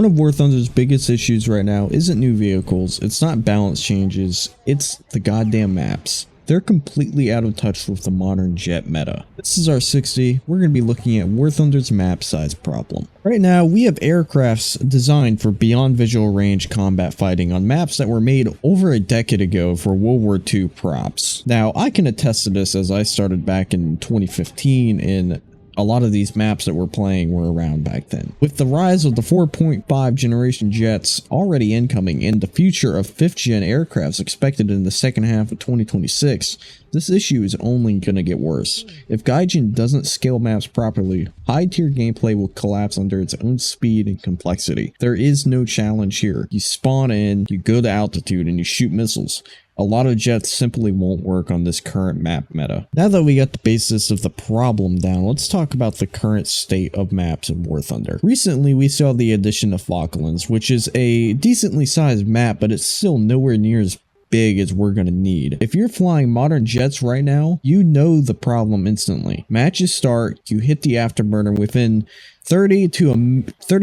One of War Thunder's biggest issues right now isn't new vehicles, it's not balance changes, it's the goddamn maps. They're completely out of touch with the modern jet meta. This is our 60, we're going to be looking at War Thunder's map size problem. Right now, we have aircrafts designed for beyond visual range combat fighting on maps that were made over a decade ago for World War II props. Now, I can attest to this as I started back in 2015 and a lot of these maps that we're playing were around back then. With the rise of the 4.5 generation jets already incoming and the future of 5th gen aircrafts expected in the second half of 2026, this issue is only going to get worse. If Gaijin doesn't scale maps properly, high tier gameplay will collapse under its own speed and complexity. There is no challenge here. You spawn in, you go to altitude, and you shoot missiles. A lot of jets simply won't work on this current map meta. Now that we got the basis of the problem down, let's talk about the current state of maps in War Thunder. Recently, we saw the addition of Falklands, which is a decently sized map, but it's still nowhere near as big as we're gonna need. If you're flying modern jets right now, you know the problem instantly. Matches start, you hit the afterburner within 30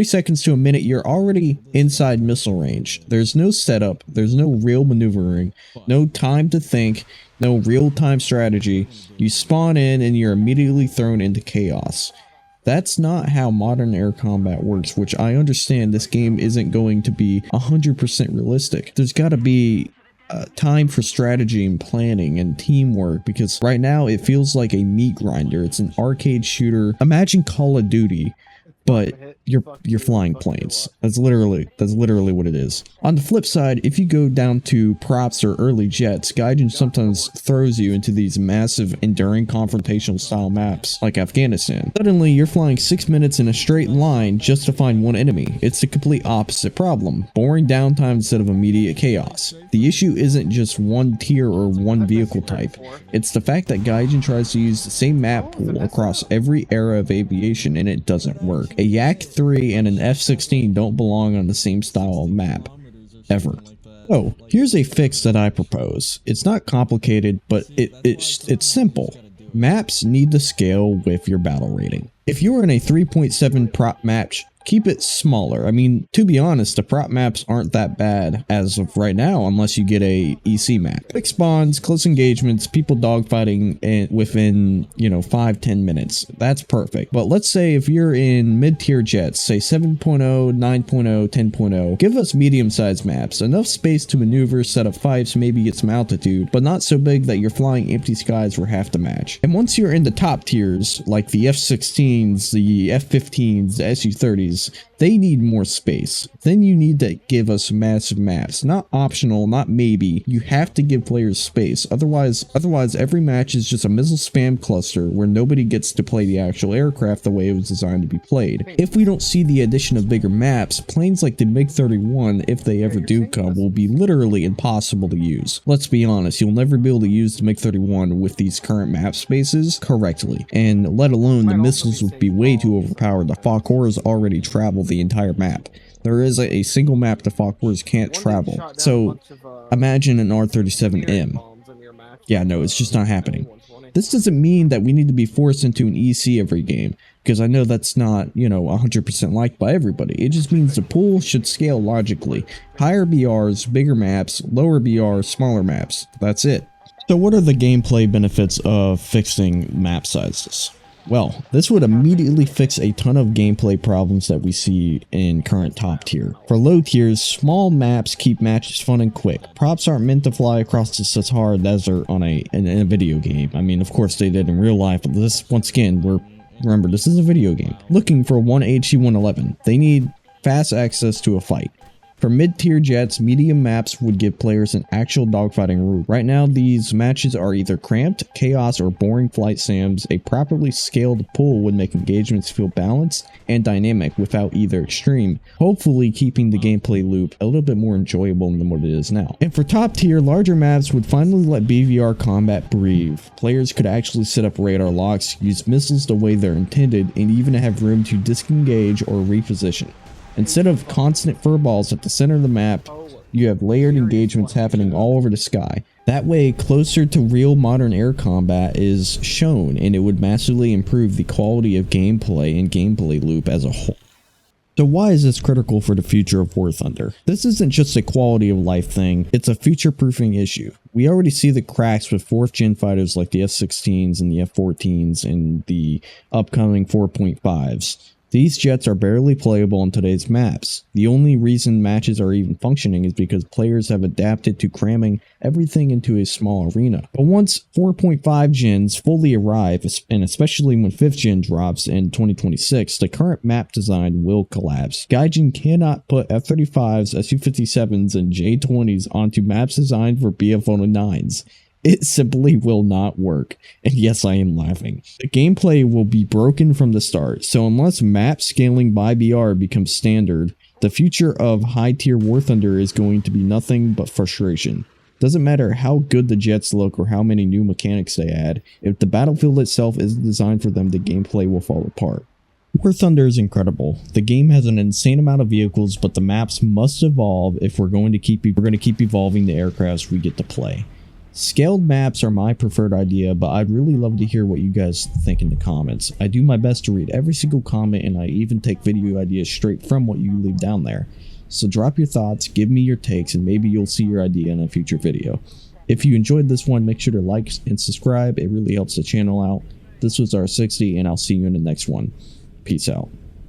seconds to a minute, you're already inside missile range. There's no setup, there's no real maneuvering, no time to think, no real-time strategy. You spawn in and you're immediately thrown into chaos. That's not how modern air combat works, which I understand this game isn't going to be 100% realistic. There's gotta be time for strategy and planning and teamwork, because right now it feels like a meat grinder. It's an arcade shooter. Imagine Call of Duty, but you're flying planes. That's literally what it is. On the flip side, if you go down to props or early jets, Gaijin sometimes throws you into these massive enduring confrontational style maps like Afghanistan. Suddenly you're flying 6 minutes in a straight line just to find one enemy. It's the complete opposite problem. Boring downtime instead of immediate chaos. The issue isn't just one tier or one vehicle type. It's the fact that Gaijin tries to use the same map pool across every era of aviation and it doesn't work. A Yak 3 and an F-16 don't belong on the same style of map. Ever. So, here's a fix that I propose. It's not complicated, but it's simple. Maps need to scale with your battle rating. If you're in a 3.7 prop match, keep it smaller. I mean, to be honest, the prop maps aren't that bad as of right now, unless you get a EC map. Quick spawns, close engagements, people dogfighting and within, 5-10 minutes. That's perfect. But let's say if you're in mid-tier jets, say 7.0, 9.0, 10.0, give us medium-sized maps. Enough space to maneuver, set up fights, maybe get some altitude, but not so big that you're flying empty skies for half the match. And once you're in the top tiers, like the F-16s, the F-15s, the Su-30s, they need more space. Then you need to give us massive maps. Not optional, not maybe. You have to give players space. Otherwise every match is just a missile spam cluster where nobody gets to play the actual aircraft the way it was designed to be played. If we don't see the addition of bigger maps, planes like the MiG-31, if they ever do come, will be literally impossible to use. Let's be honest, you'll never be able to use the MiG-31 with these current map spaces correctly. And let alone the missiles would be way too overpowered. The Fokkors already travel the entire map. There is a single map the Fokkors can't travel. So imagine an R-37M. Yeah, no, it's just not happening. This doesn't mean that we need to be forced into an EC every game, because I know that's not, 100% liked by everybody. It just means the pool should scale logically. Higher BRs, bigger maps, lower BRs, smaller maps. That's it. So what are the gameplay benefits of fixing map sizes? Well, this would immediately fix a ton of gameplay problems that we see in current top tier. For low tiers, small maps keep matches fun and quick. Props aren't meant to fly across this as hard as they're in a video game. I mean, of course they did in real life, but this, once again, remember, this is a video game. Looking for one HC-111, they need fast access to a fight. For mid-tier jets, medium maps would give players an actual dogfighting route. Right now, these matches are either cramped, chaos, or boring flight sims. A properly scaled pool would make engagements feel balanced and dynamic without either extreme, hopefully keeping the gameplay loop a little bit more enjoyable than what it is now. And for top tier, larger maps would finally let BVR combat breathe. Players could actually set up radar locks, use missiles the way they're intended, and even have room to disengage or reposition. Instead of constant furballs at the center of the map, you have layered engagements happening all over the sky. That way, closer to real modern air combat is shown, and it would massively improve the quality of gameplay and gameplay loop as a whole. So why is this critical for the future of War Thunder? This isn't just a quality of life thing, it's a future-proofing issue. We already see the cracks with 4th gen fighters like the F-16s and the F-14s and the upcoming 4.5s. These jets are barely playable on today's maps. The only reason matches are even functioning is because players have adapted to cramming everything into a small arena. But once 4.5 gens fully arrive, and especially when 5th gen drops in 2026, the current map design will collapse. Gaijin cannot put F-35s, Su-57s, and J-20s onto maps designed for BF-109s. It simply will not work, and yes, I am laughing. The gameplay will be broken from the start, so unless map scaling by BR becomes standard, the future of high-tier War Thunder is going to be nothing but frustration. Doesn't matter how good the jets look or how many new mechanics they add, if the battlefield itself isn't designed for them, the gameplay will fall apart. War Thunder is incredible. The game has an insane amount of vehicles, but the maps must evolve if we're going to keep evolving the aircrafts we get to play. Scaled maps are my preferred idea, but I'd really love to hear what you guys think in the comments. I do my best to read every single comment, and I even take video ideas straight from what you leave down there. So drop your thoughts, give me your takes, and maybe you'll see your idea in a future video. If you enjoyed this one, make sure to like and subscribe. It really helps the channel out. This was R60, and I'll see you in the next one. Peace out.